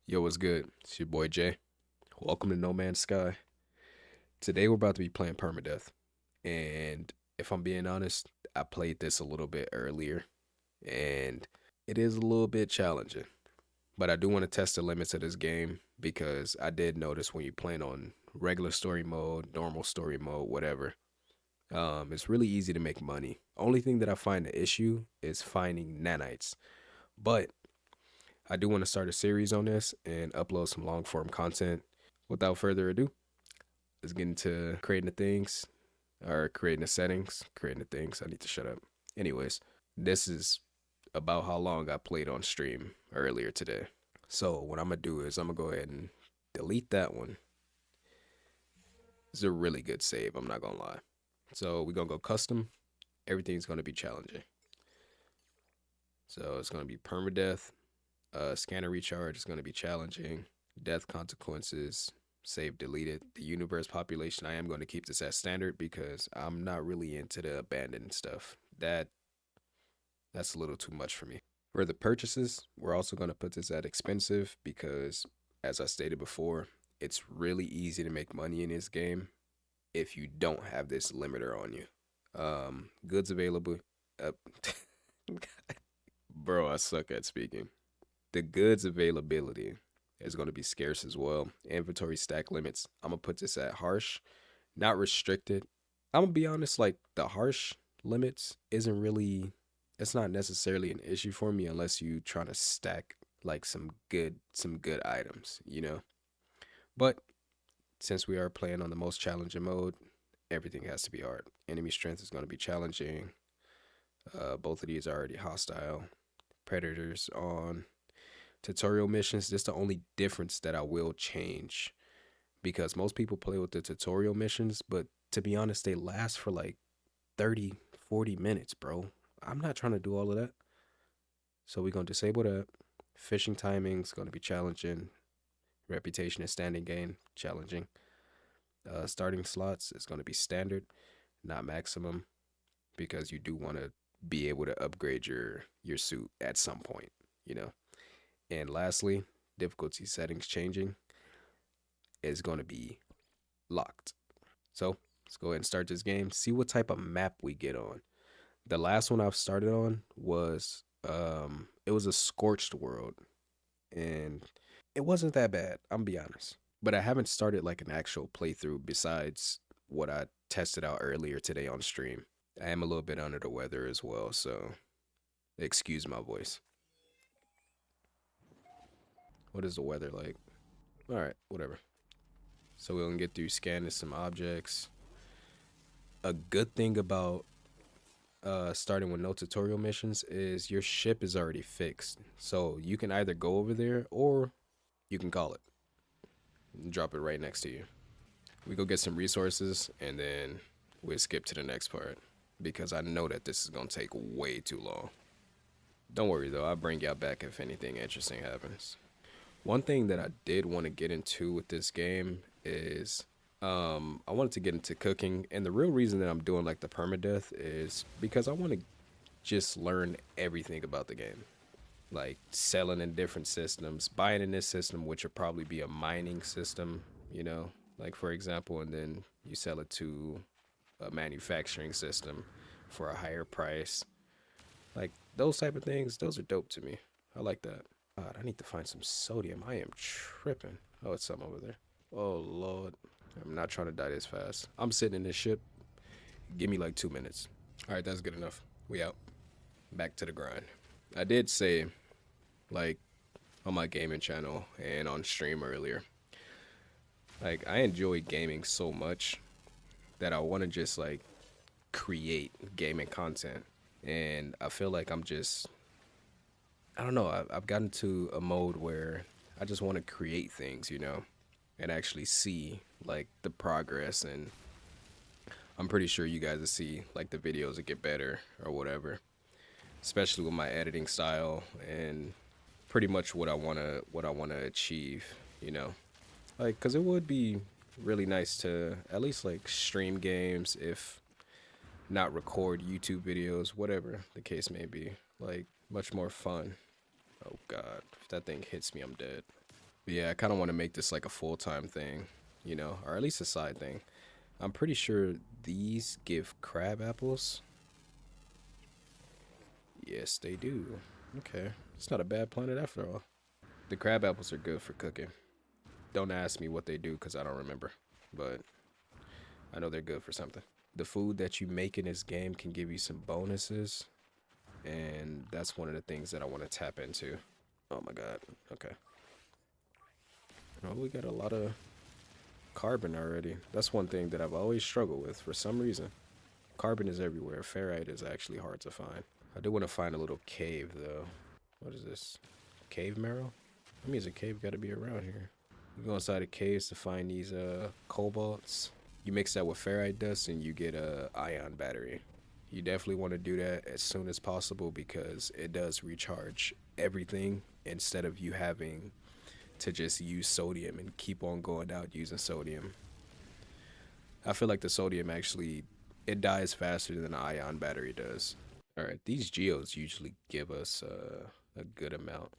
Yo, what's good? It's your boy Jay. Welcome to No Man's Sky. Today we're about to be playing Permadeath. And if I'm being honest, I played this a little bit earlier and it is a little bit challenging. But I do want to test the limits of this game because I did notice when you're playing on regular story mode, normal story mode, whatever, it's really easy to make money. Only thing that I find the issue is finding nanites. But I do want to start a series on this and upload some long form content. Without further ado, let's get into creating the things or creating the settings, creating the things. I need to shut up. Anyways, this is about how long I played on stream earlier today. So what I'm gonna do is I'm gonna go ahead and delete that one. It's a really good save, I'm not gonna lie. So we're gonna go custom. Everything's gonna be challenging. So it's gonna be permadeath. Scanner recharge is gonna be challenging. Death consequences, save deleted. The universe population, I am going to keep this at standard because I'm not really into the abandoned stuff. That's a little too much for me. For the purchases, we're also going to put this at expensive because as I stated before, it's really easy to make money in this game if you don't have this limiter on you. Goods available. Uh, Bro, I suck at speaking. The goods availability is going to be scarce as well. Inventory stack limits. I'm going to put this at harsh, not restricted. I'm going to be honest, like the harsh limits isn't really, it's not necessarily an issue for me unless you trying to stack like some good items, you know? But since we are playing on the most challenging mode, everything has to be hard. Enemy strength is going to be challenging. Both of these are already hostile. Predators on tutorial missions. This is the only difference that I will change because most people play with the tutorial missions, but to be honest, they last for like 30, 40 minutes, bro. I'm not trying to do all of that. So we're going to disable that. Fishing timing is going to be challenging. Reputation and standing gain, challenging. Starting slots is going to be standard, not maximum, because you do want to be able to upgrade your suit at some point, you know. And lastly, difficulty settings changing is going to be locked. So let's go ahead and start this game. See what type of map we get on. The last one I've started on was it was a scorched world, and it wasn't that bad. I'm gonna be honest, but I haven't started like an actual playthrough besides what I tested out earlier today on stream. I am a little bit under the weather as well, so excuse my voice. What is the weather like? All right, whatever. So we're gonna get through scanning some objects. A good thing about starting with no tutorial missions is your ship is already fixed. So you can either go over there or you can call it and drop it right next to you. We go get some resources and then we'll skip to the next part because I know that this is gonna take way too long. Don't worry though, I'll bring y'all back if anything interesting happens. One thing that I did want to get into with this game is I wanted to get into cooking, and the real reason that I'm doing like the permadeath is because I want to just learn everything about the game, like selling in different systems, buying in this system, which would probably be a mining system, you know, like for example, and then you sell it to a manufacturing system for a higher price. Like those type of things, those are dope to me. I like that. God, I need to find some sodium. I am tripping. Oh, it's some over there. Oh Lord, I'm not trying to die this fast. I'm sitting in this ship. Give me like 2 minutes. All right, that's good enough. We out. Back to the grind. I did say, like, on my gaming channel and on stream earlier, like, I enjoy gaming so much that I want to just, like, create gaming content. And I feel like I don't know, I've gotten to a mode where I just want to create things, you know, and actually see, like, the progress. And I'm pretty sure you guys will see, like, the videos that get better or whatever, especially with my editing style and pretty much what I want to achieve, you know. Like cuz it would be really nice to at least like stream games if not record YouTube videos, whatever the case may be. Like much more fun. Oh god, if that thing hits me, I'm dead. But yeah, I kind of want to make this like a full-time thing, you know, or at least a side thing. I'm pretty sure these give crab apples. Yes, they do. Okay. It's not a bad planet after all. The crab apples are good for cooking. Don't ask me what they do because I don't remember. But I know they're good for something. The food that you make in this game can give you some bonuses. And that's one of the things that I want to tap into. Oh my god. Okay. Oh, we got a lot of carbon already. That's one thing that I've always struggled with for some reason. Carbon is everywhere. Ferrite is actually hard to find. I do want to find a little cave though. What is this? Cave marrow? That means a cave got to be around here. You go inside the caves to find these cobalts. You mix that with ferrite dust and you get a ion battery. You definitely want to do that as soon as possible because it does recharge everything instead of you having to just use sodium and keep on going out using sodium. I feel like the sodium actually it dies faster than an ion battery does. All right, these geodes usually give us a good amount.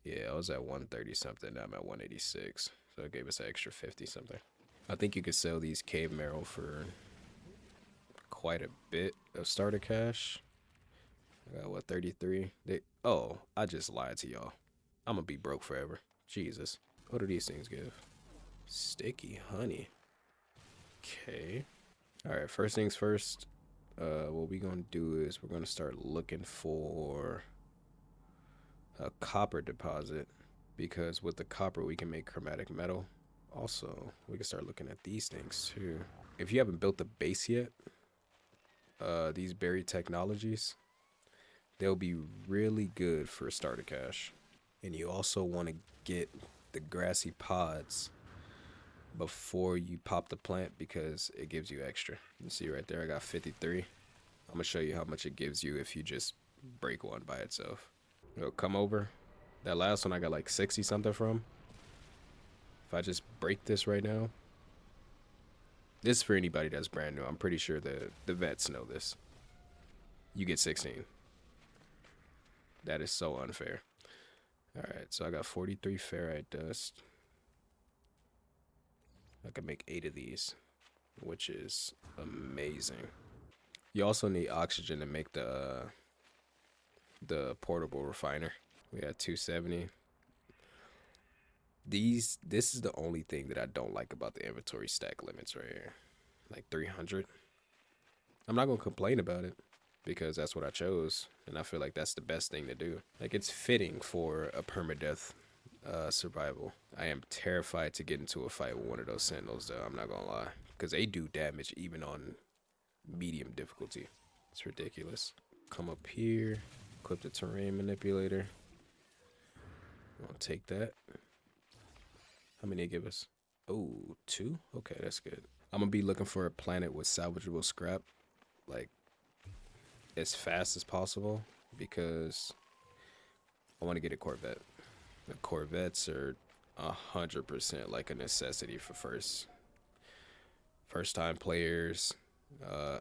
Yeah, I was at 130 something. Now I'm at 186, so it gave us an extra 50 something. I think you could sell these cave marrow for quite a bit of starter cash. I got what 33. Oh, I just lied to y'all. I'm gonna be broke forever. Jesus. What do these things give? Sticky honey. Okay. All right. First things first. What we gonna do is we're gonna start looking for a copper deposit because with the copper we can make chromatic metal. Also, we can start looking at these things too. If you haven't built the base yet, these buried technologies, they'll be really good for starter cash. And you also want to get the grassy pods before you pop the plant because it gives you extra. You see right there, I got 53. I'm gonna show you how much it gives you if you just break one by itself. It'll come over. That last one I got like 60 something from. If I just break this right now, this is for anybody that's brand new. I'm pretty sure the vets know this. You get 16. That is so unfair. All right, so I got 43 ferrite dust. I can make 8 of these, which is amazing. You also need oxygen to make the portable refiner. We got 270. This is the only thing that I don't like about the inventory stack limits right here. Like 300. I'm not gonna complain about it because that's what I chose, and I feel like that's the best thing to do. Like it's fitting for a permadeath survival. I am terrified to get into a fight with one of those sentinels though, I'm not gonna lie. Because they do damage even on medium difficulty. It's ridiculous. Come up here, equip the terrain manipulator. I'll take that. How many they give us? Oh, 2? Okay, that's good. I'm gonna be looking for a planet with salvageable scrap, like as fast as possible because I want to get a Corvette. The Corvettes are 100% like a necessity for first time players,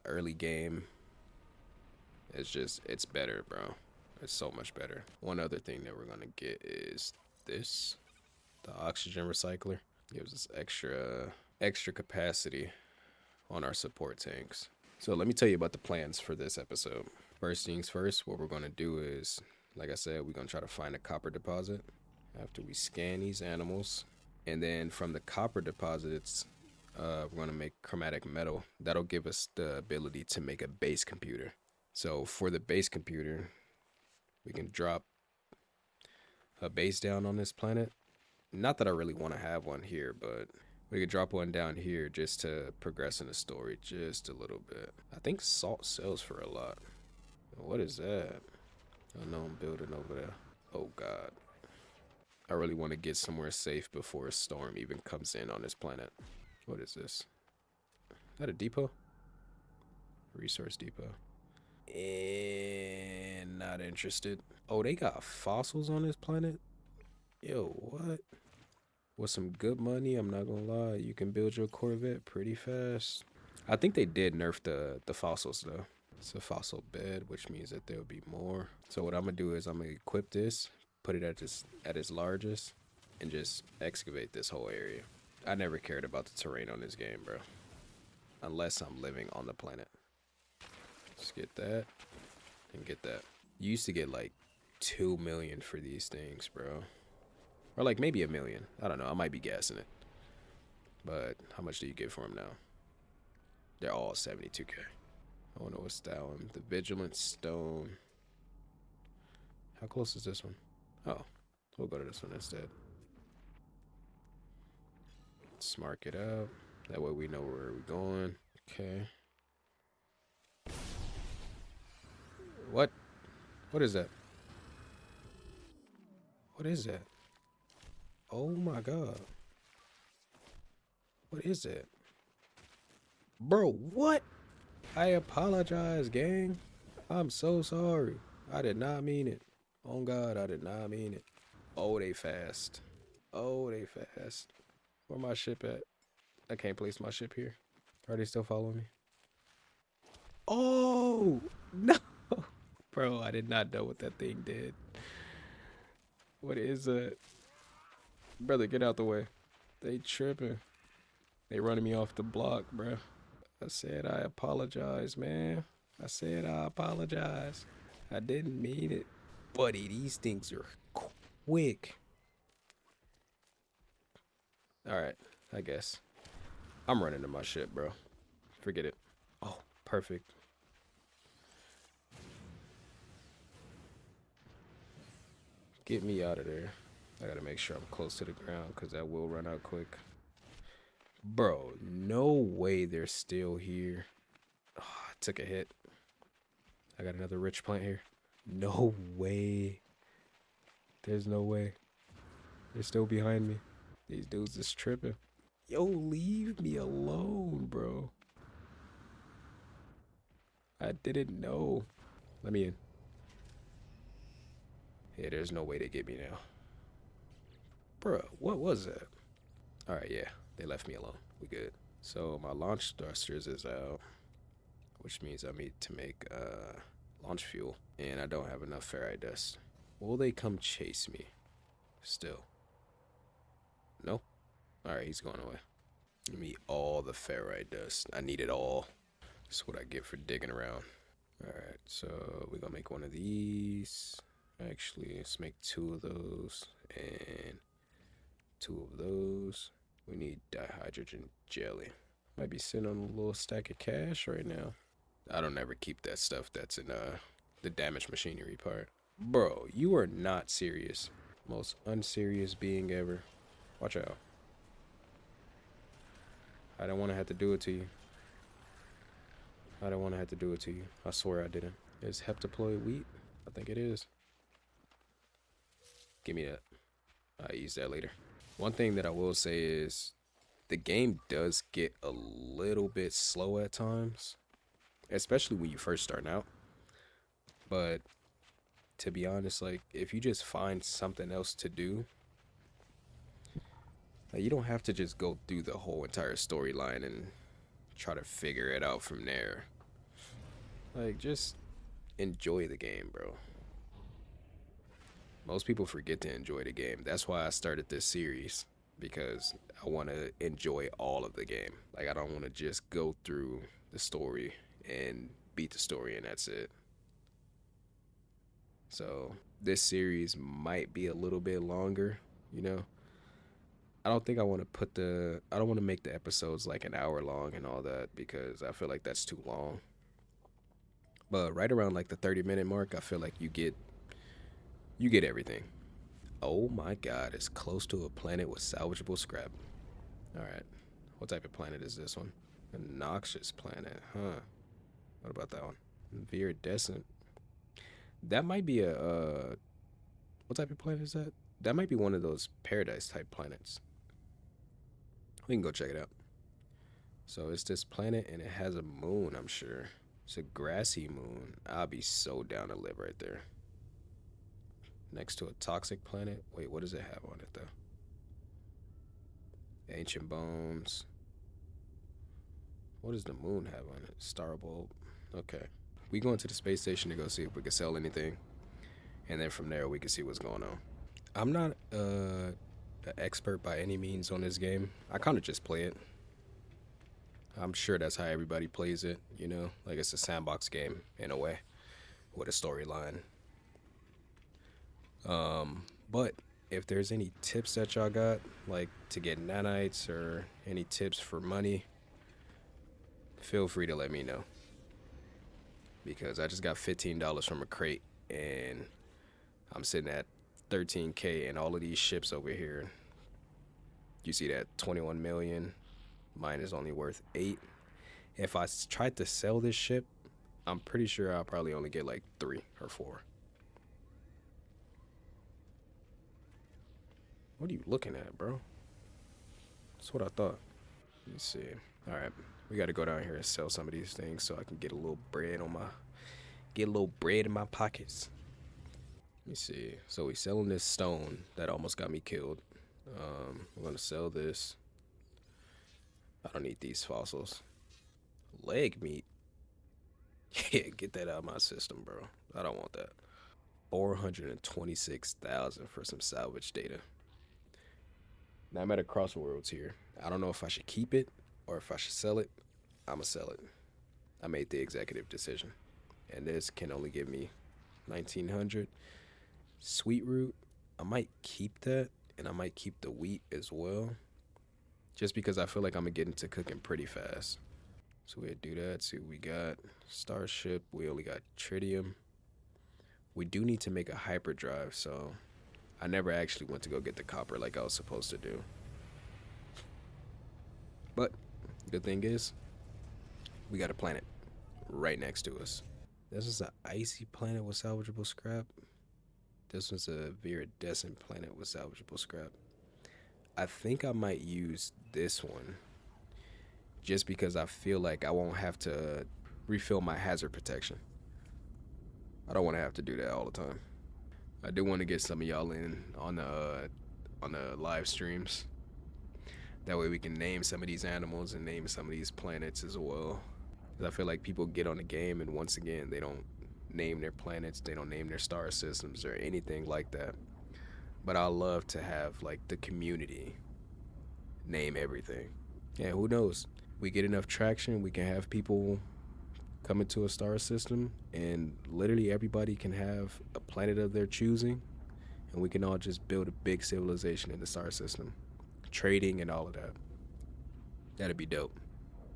early game. It's better, bro. It's so much better. One other thing that we're gonna get is this, the oxygen recycler. Gives us extra capacity on our support tanks. So let me tell you about the plans for this episode. First things first, what we're gonna do is, like I said, we're gonna try to find a copper deposit after we scan these animals. And then from the copper deposits, we're gonna make chromatic metal. That'll give us the ability to make a base computer. So for the base computer, we can drop a base down on this planet. Not that I really want to have one here, but we could drop one down here just to progress in the story just a little bit. I think salt sells for a lot. What is that? Unknown building over there. Oh god. I really want to get somewhere safe before a storm even comes in on this planet. What is this? Is that a depot? Resource depot. And not interested. Oh, they got fossils on this planet? Yo, what? With some good money, I'm not gonna lie, you can build your Corvette pretty fast. I think they did nerf the fossils though. It's a fossil bed, which means that there'll be more. So what I'm gonna do is I'm gonna equip this, put it at its largest, and just excavate this whole area. I never cared about the terrain on this game, bro. Unless I'm living on the planet. Let's get that and get that. You used to get like 2 million for these things, bro. Or like maybe 1 million. I don't know. I might be guessing it. But how much do you get for them now? They're all 72k. I don't know what's that one. The Vigilant Stone. How close is this one? Oh, we'll go to this one instead. Let's mark it up. That way we know where we're going. Okay. What? What is that? What is that? Oh my god. What is that? Bro, what? I apologize, gang. I'm so sorry. I did not mean it. Oh God, I did not mean it. Oh, they fast. Oh, they fast. Where my ship at? I can't place my ship here. Are they still following me? Oh, no. Bro, I did not know what that thing did. What is that? Brother, get out the way. They tripping. They running me off the block, bro. I said I apologize, man. I said I apologize. I didn't mean it. Buddy, these things are quick. Alright, I guess. I'm running to my ship, bro. Forget it. Oh, perfect. Get me out of there. I gotta make sure I'm close to the ground because that will run out quick. Bro, no way they're still here. Oh, I took a hit. I got another rich plant here. No way. There's no way. They're still behind me. These dudes is tripping. Yo, leave me alone, bro. I didn't know. Let me in. Yeah, there's no way to get me now. Bro, what was that? Alright, yeah. They left me alone. We good. So my launch thrusters is out, which means I need to make launch fuel, and I don't have enough ferrite dust. Will they come chase me? Still. No? Alright, he's going away. Give me all the ferrite dust. I need it all. That's what I get for digging around. Alright, so we're gonna make one of these. Actually, let's make 2 of those and 2 of those. We need dihydrogen jelly. Might be sitting on a little stack of cash right now. I don't ever keep that stuff that's in the damaged machinery part. Bro, you are not serious. Most unserious being ever. Watch out. I don't want to have to do it to you. I don't want to have to do it to you. I swear I didn't. Is heptaploid wheat? I think it is. Give me that. I'll use that later. One thing that I will say is the game does get a little bit slow at times, especially when you first start out. But to be honest, like if you just find something else to do, like, you don't have to just go through the whole entire storyline and try to figure it out from there. Like just enjoy the game, bro. Most people forget to enjoy the game. That's why I started this series, because I want to enjoy all of the game. Like I don't want to just go through the story and beat the story and that's it. So this series might be a little bit longer, you know. I don't think I want to I don't want to make the episodes like an hour long and all that, because I feel like that's too long. But right around like the 30-minute mark, I feel like you get everything. Oh my god, it's close to a planet with salvageable scrap. Alright, what type of planet is this one? A noxious planet, huh? What about that one? Viridescent. That might be a, what type of planet is that? That might be one of those paradise type planets. We can go check it out. So it's this planet and it has a moon, I'm sure. It's a grassy moon. I'll be so down to live right there. Next to a toxic planet. Wait, what does it have on it though? Ancient bones. What does the moon have on it? Starbulb. Okay. We going to the space station to go see if we can sell anything. And then from there we can see what's going on. I'm not an an expert by any means on this game. I kind of just play it. I'm sure that's how everybody plays it, you know? Like it's a sandbox game in a way with a storyline. But if there's any tips that y'all got, like to get nanites or any tips for money, feel free to let me know. Because I just got $15 from a crate and I'm sitting at 13K and all of these ships over here. You see that 21 million? Mine is only worth 8. If I tried to sell this ship, I'm pretty sure I'll probably only get like 3 or 4. What are you looking at, bro? That's what I thought. Let me see. All right, we got to go down here and sell some of these things so I can get a little bread on my, get a little bread in my pockets. Let me see. So we selling this stone that almost got me killed. We're gonna sell this. I don't need these fossils. Leg meat. Yeah, get that out of my system, bro. I don't want that. 426,000 for some salvage data. Now I'm at a crossroads here. I don't know if I should keep it or if I should sell it. I'ma sell it. I made the executive decision. And this can only give me 1900. Sweet root, I might keep that and I might keep the wheat as well. Just because I feel like I'm gonna get into cooking pretty fast. So we'll do that. See what we got. Starship, we only got tritium. We do need to make a hyperdrive, so I never actually went to go get the copper like I was supposed to do. But good thing is, we got a planet right next to us. This is an icy planet with salvageable scrap. This one's a viridescent planet with salvageable scrap. I think I might use this one just because I feel like I won't have to refill my hazard protection. I don't want to have to do that all the time. I do want to get some of y'all in on the live streams. That way we can name some of these animals and name some of these planets as well. 'Cause I feel like people get on the game and once again they don't name their planets, they don't name their star systems or anything like that. But I love to have like the community name everything. Yeah, who knows? We get enough traction, we can have people come into a star system and literally everybody can have a planet of their choosing and we can all just build a big civilization in the star system. Trading and all of that. That'd be dope.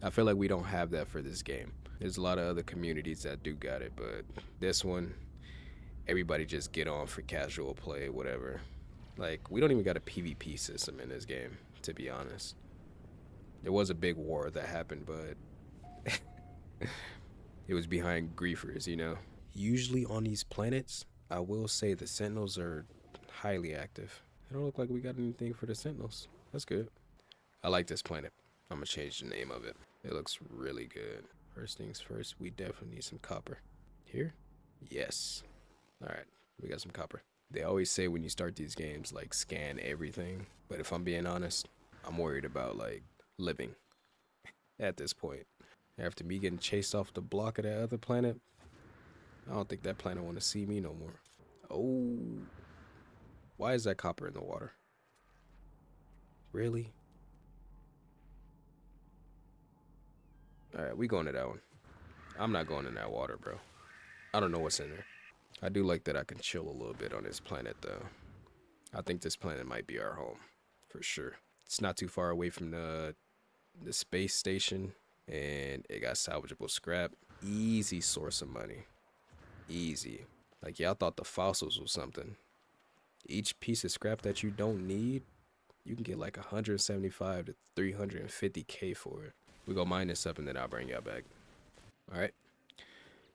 I feel like we don't have that for this game. There's a lot of other communities that do got it, but this one, everybody just get on for casual play, whatever. Like, we don't even got a PvP system in this game, to be honest. There was a big war that happened, but it was behind griefers, you know? Usually on these planets, I will say the Sentinels are highly active. It don't look like we got anything for the Sentinels. That's good. I like this planet. I'm gonna change the name of it. It looks really good. First things first, we definitely need some copper. Here? Yes. All right, we got some copper. They always say when you start these games, like, scan everything. But if I'm being honest, I'm worried about, like, living at this point. After me getting chased off the block of that other planet, I don't think that planet want to see me no more. Oh. Why is that copper in the water? Really? Alright, we going to that one. I'm not going in that water, bro. I don't know what's in there. I do like that I can chill a little bit on this planet, though. I think this planet might be our home, for sure. It's not too far away from the space station, and it got salvageable scrap. Easy source of money. Easy. Like, y'all thought the fossils was something. Each piece of scrap that you don't need, you can get like 175 to 350K for it. We go mine this up and then I'll bring y'all back. All right,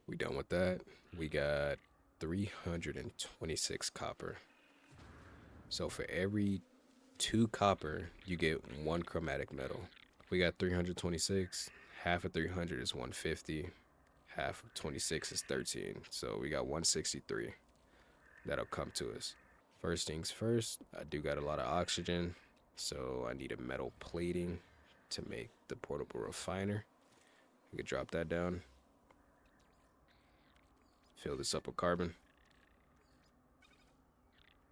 we done with that. We got 326 copper. So for every 2 copper, you get 1 chromatic metal. We got 326. Half of 300 is 150. Half of 26 is 13. So we got 163. That'll come to us. First things first, I do got a lot of oxygen, so I need a metal plating to make the portable refiner. We could drop that down. Fill this up with carbon.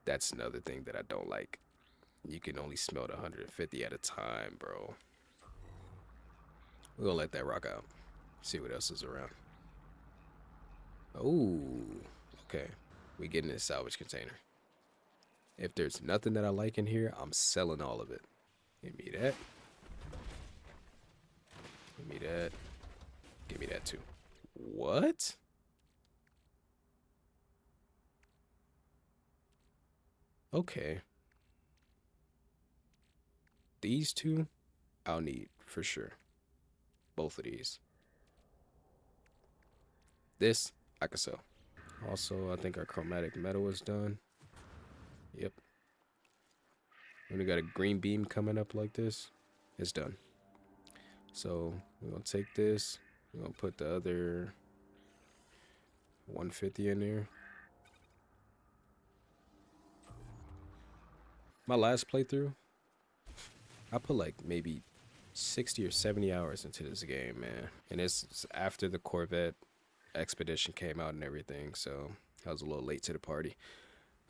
That's another thing that I don't like. You can only smelt 150 at a time, bro. We're gonna let that rock out. See what else is around. Oh, okay. We get in this salvage container. If there's nothing that I like in here, I'm selling all of it. Give me that. Give me that. Give me that too. What? Okay. These two, I'll need for sure. Both of these. This, I can sell. Also, I think our chromatic metal is done. Yep. When we got a green beam coming up like this, it's done. So we're gonna take this. We're gonna put the other 150 in there. My last playthrough, I put like maybe 60 or 70 hours into this game, man. And it's after the Corvette expedition came out and everything, so I was a little late to the party.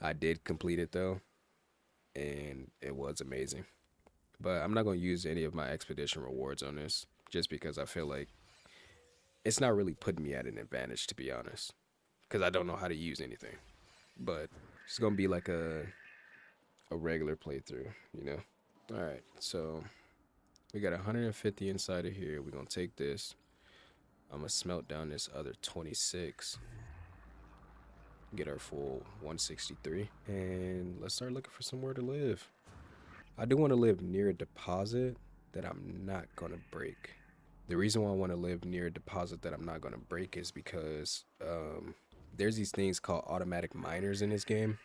I did complete it though, and it was amazing. But I'm not gonna use any of my expedition rewards on this, just because I feel like it's not really putting me at an advantage, to be honest, because I don't know how to use anything. But it's gonna be like a regular playthrough, you know. All right, so we got 150 inside of here. We're gonna take this. I'm gonna smelt down this other 26. Get our full 163. And let's start looking for somewhere to live. I do want to live near a deposit that I'm not gonna break. The reason why I want to live near a deposit that I'm not gonna break is because there's these things called automatic miners in this game,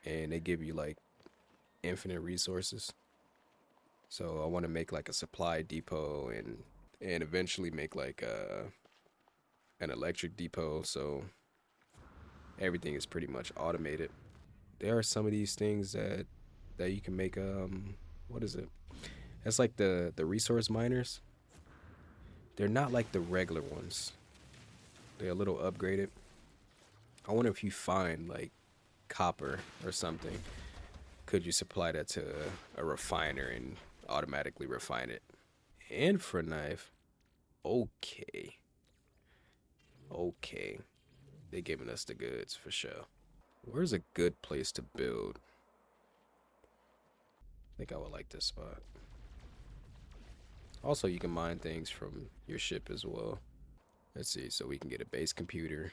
and they give you like infinite resources. So I want to make like a supply depot and eventually make like an electric depot, so everything is pretty much automated. There are some of these things that you can make what is it? That's like the resource miners. They're not like the regular ones. They're a little upgraded. I wonder if you find like copper or something, could you supply that to a refiner and automatically refine it? And for knife, okay. Okay. They giving us the goods for sure. Where's a good place to build? I think I would like this spot. Also, you can mine things from your ship as well. Let's see, so we can get a base computer.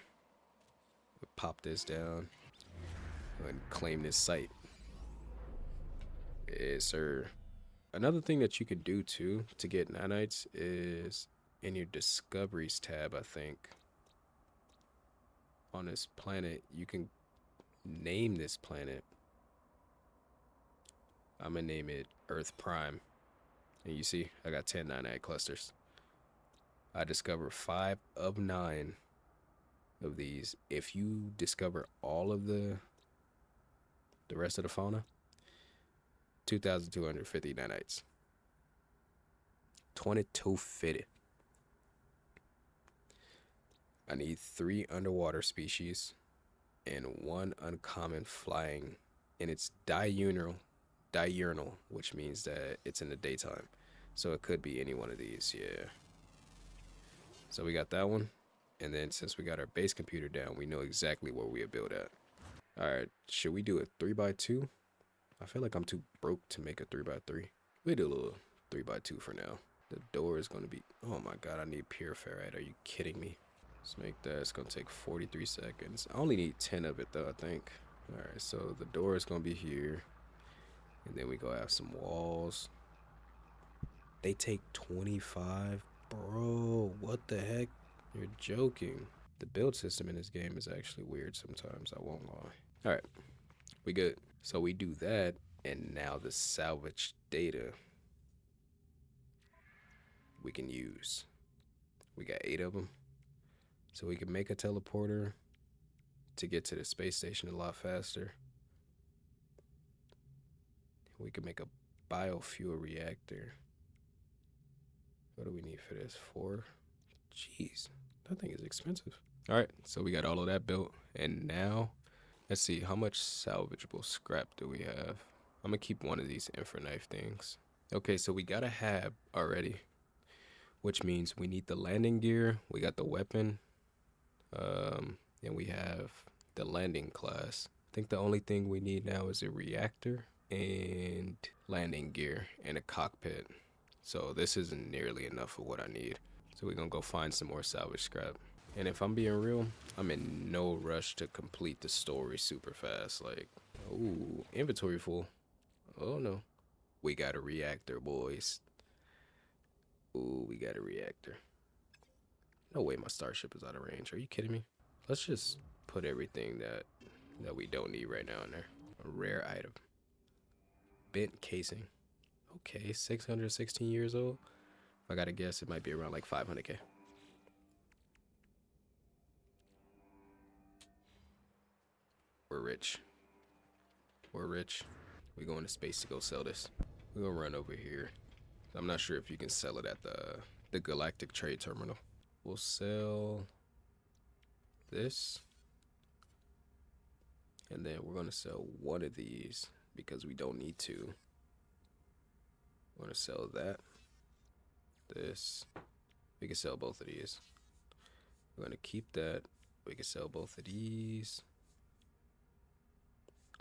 We'll pop this down and claim this site. Yes, sir. Another thing that you could do too to get nanites is in your discoveries tab, I think. On this planet, you can name this planet. I'm gonna name it Earth Prime. And you see, I got 10 nanite clusters. I discovered 5 of 9 of these. If you discover all of the rest of the fauna, 2,250 nanites. 2250. I need 3 underwater species and 1 uncommon flying, and it's diurnal, which means that it's in the daytime. So it could be any one of these, yeah. So we got that one. And then since we got our base computer down, we know exactly where we'll build at. All right, should we do a 3x2? I feel like I'm too broke to make a 3x3. We do a little 3x2 for now. The door is gonna be, oh my God, I need pure ferrite. Are you kidding me? Let's make that, it's gonna take 43 seconds. I only need 10 of it though, I think. All right, so the door is gonna be here. And then we go have some walls. They take 25? Bro, what the heck? You're joking. The build system in this game is actually weird sometimes, I won't lie. All right, we good. So we do that, and now the salvage data we can use. We got 8 of them. So we can make a teleporter to get to the space station a lot faster. We can make a biofuel reactor. What do we need for this? 4? Jeez, that thing is expensive. All right, so we got all of that built. And now, let's see, how much salvageable scrap do we have? I'm gonna keep one of these infra knife things. Okay, so we got a hab already, which means we need the landing gear. We got the weapon, and we have the landing class. I think the only thing we need now is a reactor and landing gear and a cockpit. So this isn't nearly enough of what I need. So we're gonna go find some more salvage scrap. And if I'm being real, I'm in no rush to complete the story super fast. Like, ooh, inventory full. Oh no. We got a reactor, boys. Ooh, we got a reactor. No way my starship is out of range. Are you kidding me? Let's just put everything that we don't need right now in there. A rare item. Bent casing. Okay, 616 years old. If I gotta guess, it might be around like 500K. We're rich. We're rich. We going to space to go sell this. We're gonna run over here. I'm not sure if you can sell it at the Galactic Trade Terminal. We'll sell this. And then we're gonna sell one of these because we don't need to. We're gonna sell that. This. We can sell both of these. We're gonna keep that. We can sell both of these.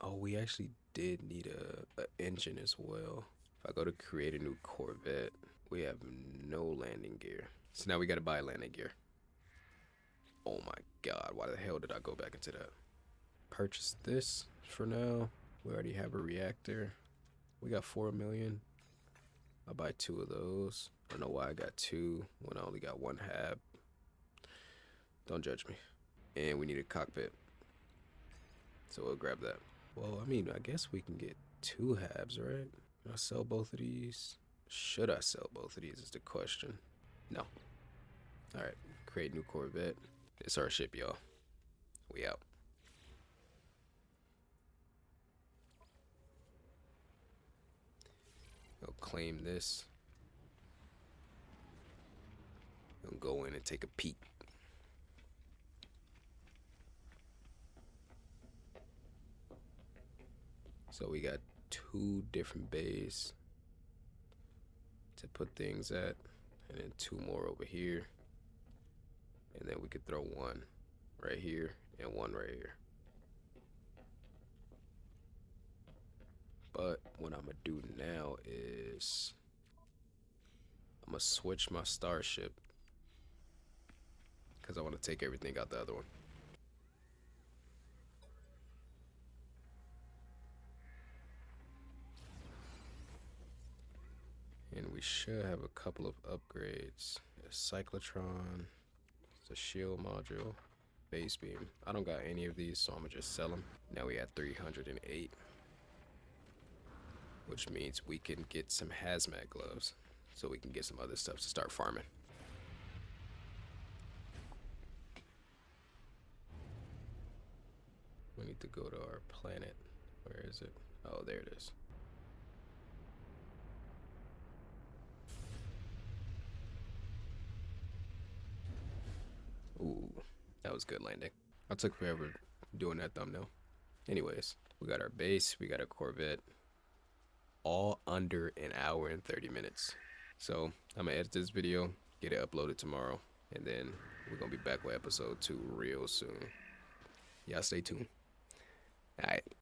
Oh, we actually did need a engine as well. If I go to create a new Corvette, we have no landing gear. So now we gotta buy landing gear. Oh my god, why the hell did I go back into that? Purchase this for now. We already have a reactor. We got 4 million. I'll buy 2 of those. I don't know why I got 2 when I only got 1 hab. Don't judge me. And we need a cockpit. So we'll grab that. Well, I mean, I guess we can get 2 habs, right? Can I sell both of these? Should I sell both of these is the question. No. Alright, create new Corvette. It's our ship, y'all. We out. I'll claim this. I'll go in and take a peek. So we got 2 different bays to put things at, and then 2 more over here. And then we could throw 1 right here and 1 right here. But what I'm gonna do now is I'm gonna switch my starship because I want to take everything out the other one. And we should have a couple of upgrades. A cyclotron, it's a shield module, base beam. I don't got any of these, so I'm gonna just sell them. Now we have 308, which means we can get some hazmat gloves, so we can get some other stuff to start farming. We need to go to our planet. Where is it? Oh, there it is. Ooh, that was good landing. I took forever doing that thumbnail. Anyways, we got our base, we got our Corvette, all under an hour and 30 minutes. So I'm gonna edit this video, get it uploaded tomorrow, and then we're gonna be back with episode 2 real soon. Y'all stay tuned. All right.